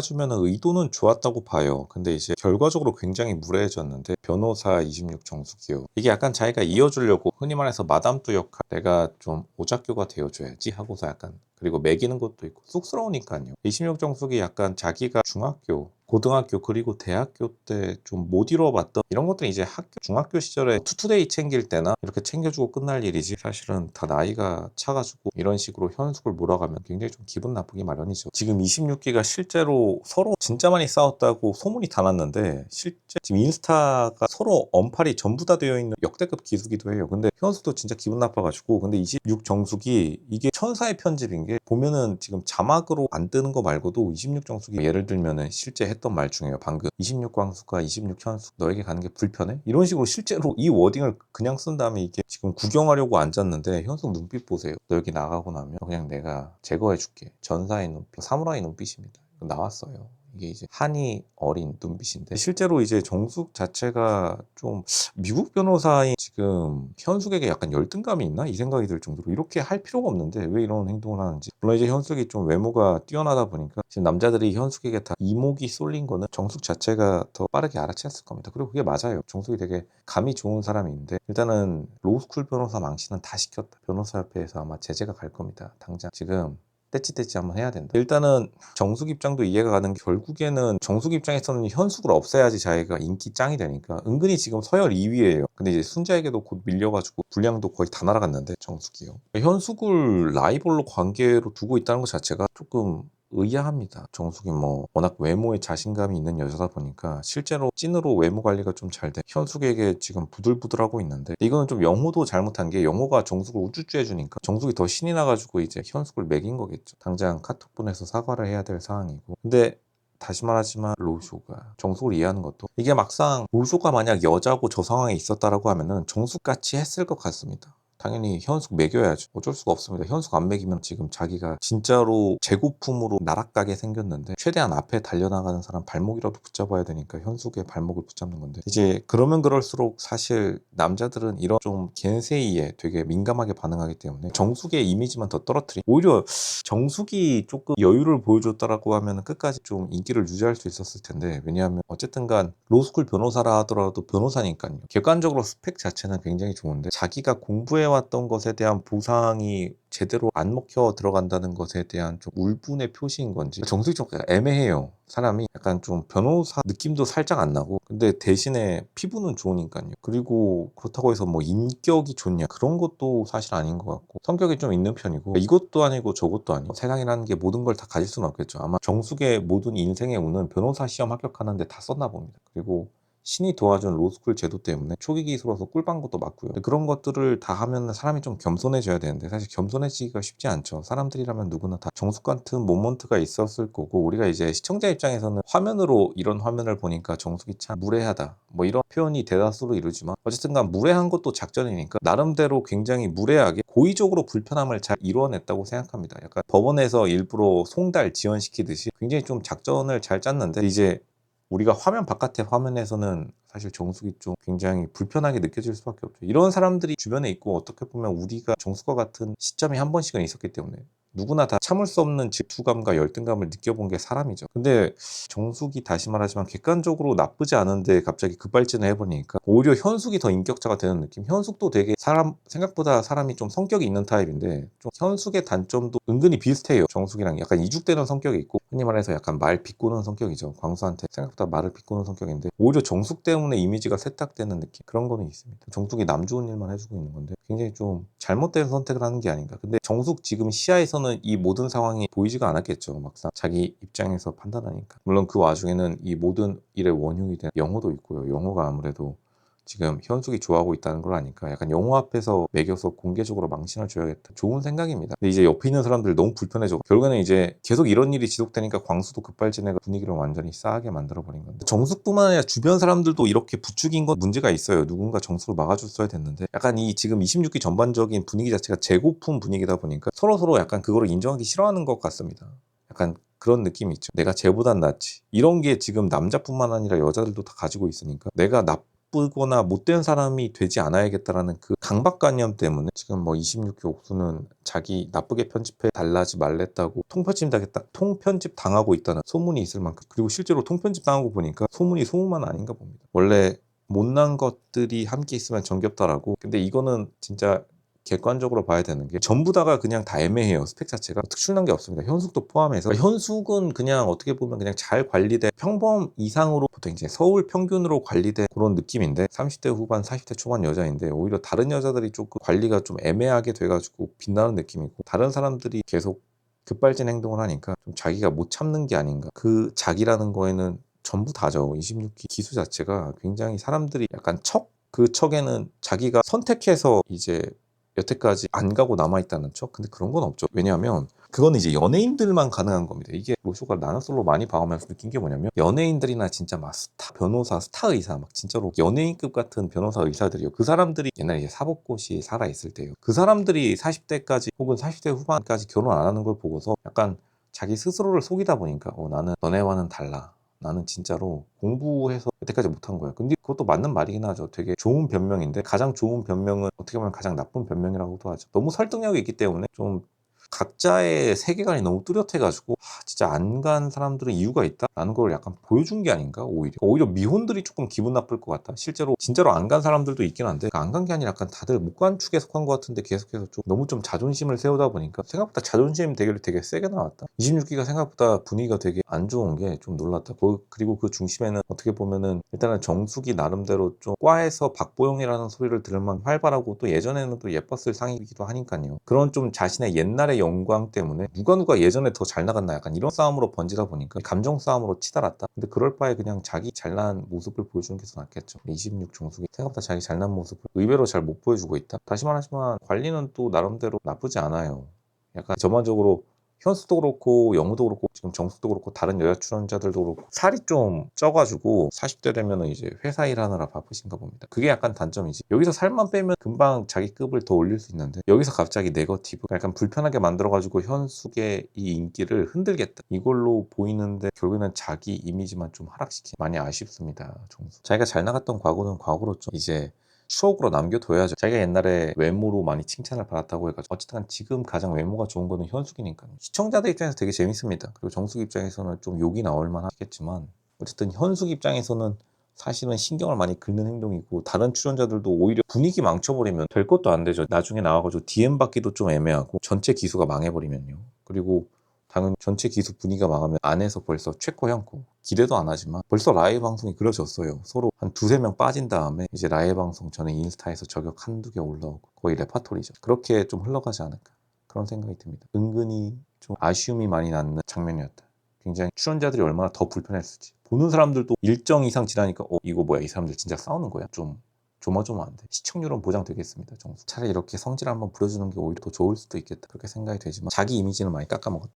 주면은 의도는 좋았다고 봐요. 근데 이제 결과적으로 굉장히 무례해졌는데 변호사 26 정수기요. 이게 약간 자기가 이어주려고 흔히 말해서 마담뚜 역할 내가 좀 오작교가 되어줘야지 하고서 약간 그리고 매기는 것도 있고 쑥스러우니까요. 26 정수기 약간 자기가 중학교 고등학교 그리고 대학교 때 좀 못 이뤄봤던 이런 것들이 이제 중학교 시절에 투투데이 챙길 때나 이렇게 챙겨주고 끝날 일이지 사실은 다 나이가 차가지고 이런 식으로 현숙을 몰아가면 굉장히 좀 기분 나쁘기 마련이죠. 지금 26기가 실제로 서로 진짜 많이 싸웠다고 소문이 다 났는데 실제 지금 인스타가 서로 언팔이 전부 다 되어 있는 역대급 기수기도 해요. 근데 현숙도 진짜 기분 나빠가지고 근데 26 정숙이 이게 천사의 편집인 게 보면은 지금 자막으로 안 뜨는 거 말고도 26 정숙이 예를 들면은 실제 했던 말 중에요. 방금 26 광숙과 26 현숙 너에게 가는 게 불편해? 이런 식으로 실제로 이 워딩을 그냥 쓴 다음에 이게 지금 구경하려고 앉았는데 현숙 눈빛 보세요. 너 여기 나가고 나면 그냥 내가 제거해 줄게. 전사의 눈빛, 사무라이 눈빛입니다. 나왔어요. 이게 이제 한이 어린 눈빛인데 실제로 이제 정숙 자체가 좀 미국 변호사인 지금 현숙에게 약간 열등감이 있나 이 생각이 들 정도로 이렇게 할 필요가 없는데 왜 이런 행동을 하는지. 물론 이제 현숙이 좀 외모가 뛰어나다 보니까 지금 남자들이 현숙에게 다 이목이 쏠린 거는 정숙 자체가 더 빠르게 알아챘을 겁니다. 그리고 그게 맞아요. 정숙이 되게 감이 좋은 사람인데 일단은 로스쿨 변호사 망신은 다 시켰다. 변호사협회에서 아마 제재가 갈 겁니다. 당장 지금 떼찌떼찌 한번 해야 된다. 일단은 정숙 입장도 이해가 가는 게 결국에는 정숙 입장에서는 현숙을 없애야지 자기가 인기 짱이 되니까 은근히 지금 서열 2위예요. 근데 이제 순자에게도 곧 밀려가지고 분량도 거의 다 날아갔는데 정숙이요. 현숙을 라이벌로 관계로 두고 있다는 것 자체가 조금 의아합니다. 정숙이 뭐 워낙 외모에 자신감이 있는 여자다 보니까 실제로 찐으로 외모 관리가 좀 잘 돼 현숙에게 지금 부들부들하고 있는데 이거는 좀 영호도 잘못한 게 영호가 정숙을 우쭈쭈 해주니까 정숙이 더 신이 나가지고 이제 현숙을 매긴 거겠죠. 당장 카톡 보내서 사과를 해야 될 상황이고 근데 다시 말하지만 로쇼가 정숙을 이해하는 것도 이게 막상 로쇼가 만약 여자고 저 상황에 있었다라고 하면은 정숙같이 했을 것 같습니다. 당연히 현숙 먹여야죠. 어쩔 수가 없습니다. 현숙 안 먹이면 지금 자기가 진짜로 재고품으로 날아가게 생겼는데 최대한 앞에 달려나가는 사람 발목이라도 붙잡아야 되니까 현숙의 발목을 붙잡는 건데 이제 그러면 그럴수록 사실 남자들은 이런 좀 겐세이에 되게 민감하게 반응하기 때문에 정숙의 이미지만 더 떨어뜨리 오히려 정숙이 조금 여유를 보여줬다라고 하면 끝까지 좀 인기를 유지할 수 있었을 텐데 왜냐하면 어쨌든간 로스쿨 변호사라 하더라도 변호사니까요. 객관적으로 스펙 자체는 굉장히 좋은데 자기가 공부해왔던 것에 대한 보상이 제대로 안 먹혀 들어간다는 것에 대한 좀 울분의 표시인 건지 정숙이 좀 애매해요. 사람이 약간 좀 변호사 느낌도 살짝 안 나고 근데 대신에 피부는 좋으니까요. 그리고 그렇다고 해서 뭐 인격이 좋냐 그런 것도 사실 아닌 것 같고 성격이 좀 있는 편이고 이것도 아니고 저것도 아니고 세상이라는 게 모든 걸 다 가질 수는 없겠죠. 아마 정숙의 모든 인생의 운은 변호사 시험 합격하는데 다 썼나 봅니다. 그리고 신이 도와준 로스쿨 제도 때문에 초기 기수로서 꿀빵 것도 맞고요. 그런 것들을 다 하면 사람이 좀 겸손해져야 되는데 사실 겸손해지기가 쉽지 않죠. 사람들이라면 누구나 다 정숙 같은 모먼트가 있었을 거고 우리가 이제 시청자 입장에서는 화면으로 이런 화면을 보니까 정숙이 참 무례하다 뭐 이런 표현이 대다수로 이루지만 어쨌든간 무례한 것도 작전이니까 나름대로 굉장히 무례하게 고의적으로 불편함을 잘 이루어냈다고 생각합니다. 약간 법원에서 일부러 송달 지연시키듯이 굉장히 좀 작전을 잘 짰는데 이제 우리가 화면 바깥의 화면에서는 사실 정숙이 좀 굉장히 불편하게 느껴질 수밖에 없죠. 이런 사람들이 주변에 있고 어떻게 보면 우리가 정숙과 같은 시점이 한 번씩은 있었기 때문에 누구나 다 참을 수 없는 질투감과 열등감을 느껴본 게 사람이죠. 근데 정숙이 다시 말하지만 객관적으로 나쁘지 않은데 갑자기 급발진을 해보니까 오히려 현숙이 더 인격자가 되는 느낌. 현숙도 되게 사람 생각보다 사람이 좀 성격이 있는 타입인데 좀 현숙의 단점도 은근히 비슷해요. 정숙이랑 약간 이죽되는 성격이 있고 흔히 말해서 약간 말 비꼬는 성격이죠. 광수한테 생각보다 말을 비꼬는 성격인데 오히려 정숙 때문에 이미지가 세탁되는 느낌 그런 거는 있습니다. 정숙이 남 좋은 일만 해주고 있는 건데 굉장히 좀 잘못된 선택을 하는 게 아닌가. 근데 정숙 지금 시야에서는 이 모든 상황이 보이지가 않았겠죠. 막상 자기 입장에서 판단하니까. 물론 그 와중에는 이 모든 일의 원흉이 된 영호도 있고요. 영호가 아무래도 지금 현숙이 좋아하고 있다는 걸 아니까 약간 영호 앞에서 매겨서 공개적으로 망신을 줘야겠다. 좋은 생각입니다. 근데 이제 옆에 있는 사람들 너무 불편해져. 결국에는 이제 계속 이런 일이 지속되니까 광수도 급발진해가 분위기를 완전히 싸하게 만들어버린 건데 정숙뿐만 아니라 주변 사람들도 이렇게 부추긴 건 문제가 있어요. 누군가 정숙을 막아줬어야 됐는데 약간 이 지금 26기 전반적인 분위기 자체가 재고품 분위기다 보니까 서로서로 약간 그거를 인정하기 싫어하는 것 같습니다. 약간 그런 느낌이 있죠. 내가 쟤보단 낫지. 이런 게 지금 남자뿐만 아니라 여자들도 다 가지고 있으니까 내가 나쁘거나 못된 사람이 되지 않아야겠다라는 그 강박관념 때문에 지금 뭐 26기 옥수는 자기 나쁘게 편집해 달라지 말랬다고 통편집 당하고 있다는 소문이 있을 만큼, 그리고 실제로 통편집 당하고 보니까 소문이 소문만 아닌가 봅니다. 원래 못난 것들이 함께 있으면 정겹다라고. 근데 이거는 진짜 객관적으로 봐야 되는 게 전부 다가 그냥 다 애매해요. 스펙 자체가 특출난 게 없습니다. 현숙도 포함해서. 그러니까 현숙은 그냥 어떻게 보면 그냥 잘 관리된 평범 이상으로, 보통 이제 서울 평균으로 관리된 그런 느낌인데, 30대 후반 40대 초반 여자인데 오히려 다른 여자들이 조금 관리가 좀 애매하게 돼가지고 빛나는 느낌이고, 다른 사람들이 계속 급발진 행동을 하니까 좀 자기가 못 참는 게 아닌가. 그 자기라는 거에는 전부 다죠. 26기 기수 자체가 굉장히 사람들이 약간 그 척에는 자기가 선택해서 이제 여태까지 안 가고 남아있다는 척? 근데 그런 건 없죠. 왜냐하면 그건 이제 연예인들만 가능한 겁니다. 이게 로쇼가 나눠솔로 많이 봐오면서 느낀 게 뭐냐면, 연예인들이나 진짜 막 스타 변호사, 스타 의사, 막 진짜로 연예인급 같은 변호사 의사들이요. 그 사람들이 옛날에 이제 사법고시 살아있을 때요. 그 사람들이 40대까지 혹은 40대 후반까지 결혼 안 하는 걸 보고서 약간 자기 스스로를 속이다 보니까 나는 너네와는 달라. 나는 진짜로 공부해서 여태까지 못한 거야. 근데 그것도 맞는 말이긴 하죠. 되게 좋은 변명인데, 가장 좋은 변명은 어떻게 보면 가장 나쁜 변명이라고도 하죠. 너무 설득력이 있기 때문에 좀 각자의 세계관이 너무 뚜렷해가지고 진짜 안 간 사람들은 이유가 있다라는 걸 약간 보여준 게 아닌가. 오히려 미혼들이 조금 기분 나쁠 것 같다. 실제로 진짜로 안 간 사람들도 있긴 한데, 안 간 게 아니라 약간 다들 못 간 축에 속한 것 같은데, 계속해서 좀 너무 좀 자존심을 세우다 보니까 생각보다 자존심 대결이 되게 세게 나왔다. 26기가 생각보다 분위기가 되게 안 좋은 게 좀 놀랐다. 그리고 그 중심에는 어떻게 보면은 일단은 정숙이 나름대로 좀 과에서 박보영이라는 소리를 들을 만큼 활발하고, 또 예전에는 또 예뻤을 상이기도 하니까요. 그런 좀 자신의 옛날의 영광 때문에 누가 예전에 더 잘 나갔나, 약간 이런 싸움으로 번지다 보니까 감정 싸움으로 치달았다. 근데 그럴 바에 그냥 자기 잘난 모습을 보여주는 게 더 낫겠죠. 26 정숙이 생각보다 자기 잘난 모습을 의외로 잘 못 보여주고 있다. 다시 말하지만 관리는 또 나름대로 나쁘지 않아요. 약간 전반적으로 현수도 그렇고 영우도 그렇고 지금 정숙도 그렇고 다른 여자 출연자들도 그렇고 살이 좀 쪄가지고 40대 되면은 이제 회사 일하느라 바쁘신가 봅니다. 그게 약간 단점이지. 여기서 살만 빼면 금방 자기 급을 더 올릴 수 있는데, 여기서 갑자기 네거티브, 약간 불편하게 만들어가지고 현숙의 이 인기를 흔들겠다, 이걸로 보이는데 결국에는 자기 이미지만 좀 하락시키, 많이 아쉽습니다. 정숙 자기가 잘 나갔던 과거는 과거로 좀 이제 추억으로 남겨둬야죠. 자기가 옛날에 외모로 많이 칭찬을 받았다고 해가지고, 어쨌든 지금 가장 외모가 좋은 거는 현숙이니까요. 시청자들 입장에서 되게 재밌습니다. 그리고 정숙 입장에서는 좀 욕이 나올 만하겠지만, 어쨌든 현숙 입장에서는 사실은 신경을 많이 긁는 행동이고, 다른 출연자들도 오히려 분위기 망쳐버리면 될 것도 안 되죠. 나중에 나와가지고 DM 받기도 좀 애매하고, 전체 기수가 망해버리면요. 그리고 당연히 전체 기수 분위기가 망하면 안에서 벌써 최코 형코, 기대도 안 하지만 벌써 라이브 방송이 그려졌어요. 서로 한 두세 명 빠진 다음에 이제 라이브 방송 전에 인스타에서 저격 한두 개 올라오고, 거의 레파토리죠. 그렇게 좀 흘러가지 않을까, 그런 생각이 듭니다. 은근히 좀 아쉬움이 많이 남는 장면이었다. 굉장히 출연자들이 얼마나 더 불편했을지, 보는 사람들도 일정 이상 지나니까 이거 뭐야, 이 사람들 진짜 싸우는 거야, 좀 조마조마한데. 시청률은 보장되겠습니다. 정수 차라리 이렇게 성질 한번 부려주는 게 오히려 더 좋을 수도 있겠다, 그렇게 생각이 되지만 자기 이미지는 많이 깎아먹었다.